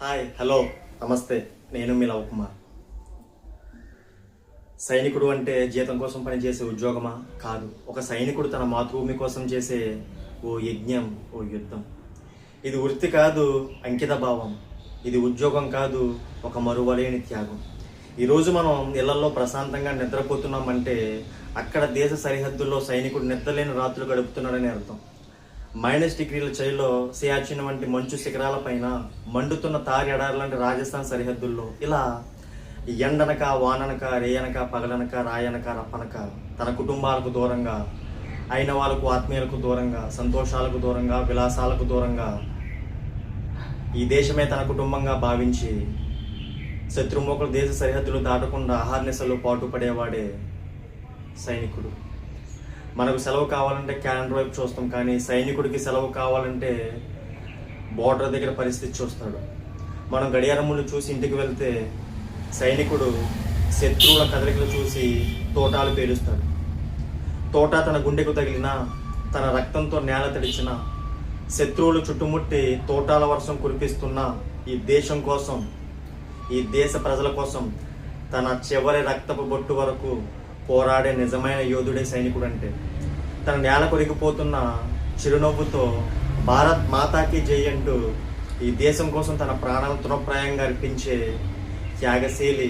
Hi, hello, నమస్తే. నేను మీ love Kumar. సైనికుడు అంటే జీతం కోసం పనిచేసే ఉద్యోగమా? కాదు. ఒక సైనికుడు తన మాతృభూమి కోసం చేసే ఓ యజ్ఞం, ఓ యుద్ధం. ఇది వృత్తి కాదు, అంకిత భావం. ఇది ఉద్యోగం కాదు, ఒక మరువలేని త్యాగం. ఈరోజు మనం ఇళ్లలో ప్రశాంతంగా నిద్రపోతున్నామంటే అక్కడ దేశ సరిహద్దుల్లో సైనికుడు నిద్రలేని రాత్రులు గడుపుతున్నాడని అర్థం. -డిగ్రీల చలిలో సియాచిన్ వంటి మంచు శిఖరాల పైన, మండుతున్న తారి ఎడారి లాంటి రాజస్థాన్ సరిహద్దుల్లో ఇలా ఎండనక, వాననక, రేయనక, పగలనక, రాయనక, రప్పనక తన కుటుంబాలకు దూరంగా, అయిన వాళ్ళకు, ఆత్మీయులకు దూరంగా, సంతోషాలకు దూరంగా, విలాసాలకు దూరంగా ఈ దేశమే తన కుటుంబంగా భావించి శత్రుమోకులు దేశ సరిహద్దులు దాటకుండా ఆహార్నిశలు పాటుపడేవాడే సైనికుడు. మనకు సెలవు కావాలంటే క్యాలెండర్ వైపు చూస్తాం, కానీ సైనికుడికి సెలవు కావాలంటే బోర్డర్ దగ్గర పరిస్థితి చూస్తాడు. మనం గడియారములు చూసి ఇంటికి వెళ్తే సైనికుడు శత్రువుల కదలికలు చూసి తోటాలు పేలుస్తాడు. తోట తన గుండెకు తగిలిన, తన రక్తంతో నేల తడిచిన, శత్రువులు చుట్టుముట్టి తోటాల వర్షం కురిపిస్తున్న ఈ దేశం కోసం, ఈ దేశ ప్రజల కోసం తన చివరి రక్తపు బొట్టు వరకు పోరాడే నిజమైన యోధుడే సైనికుడు. అంటే తన నేల కొరిగిపోతున్న చిరునవ్వుతో భారత్ మాతాకి జై అంటూ ఈ దేశం కోసం తన ప్రాణాలను తృణప్రాయంగా అర్పించే త్యాగశీలి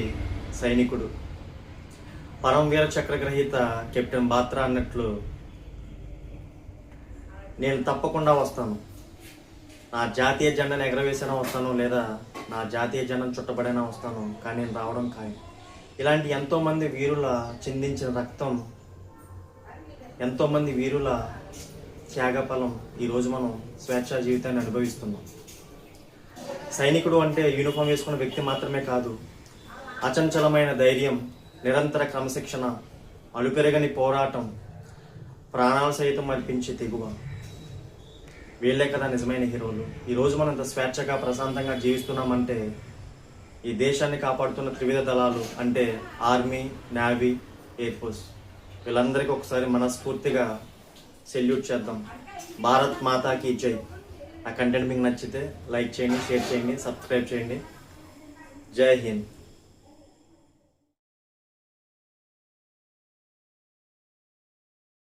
సైనికుడు. పరమవీర చక్ర గ్రహీత కెప్టెన్ బాత్రా అన్నట్లు, నేను తప్పకుండా వస్తాను, నా జాతీయ జెండాను ఎగరవేసినా వస్తాను, లేదా నా జాతీయ జెండాను చుట్టబడినా వస్తాను, కానీ నేను రావడం ఖాయం. ఇలాంటి ఎంతోమంది వీరుల చిందించిన రక్తం, ఎంతోమంది వీరుల త్యాగఫలం ఈరోజు మనం స్వేచ్ఛా జీవితాన్ని అనుభవిస్తున్నాం. సైనికుడు అంటే యూనిఫామ్ వేసుకున్న వ్యక్తి మాత్రమే కాదు, అచంచలమైన ధైర్యం, నిరంతర క్రమశిక్షణ, అలుపెరగని పోరాటం, ప్రాణాలు సైతం అర్పించే తెగువ. వీళ్ళే కదా నిజమైన హీరోలు. ఈరోజు మనం ఇంత స్వేచ్ఛగా ప్రశాంతంగా జీవిస్తున్నామంటే ఈ దేశాన్ని కాపాడుతున్న త్రివిధ దళాలు అంటే ఆర్మీ, నేవీ, ఎయిర్ ఫోర్స్, వీళ్ళందరికీ ఒకసారి మనస్ఫూర్తిగా సెల్యూట్ చేద్దాం. భారత్ మాతాకి జై. ఆ కంటెంట్ మీకు నచ్చితే లైక్ చేయండి, షేర్ చేయండి, సబ్స్క్రైబ్ చేయండి. జై హింద్.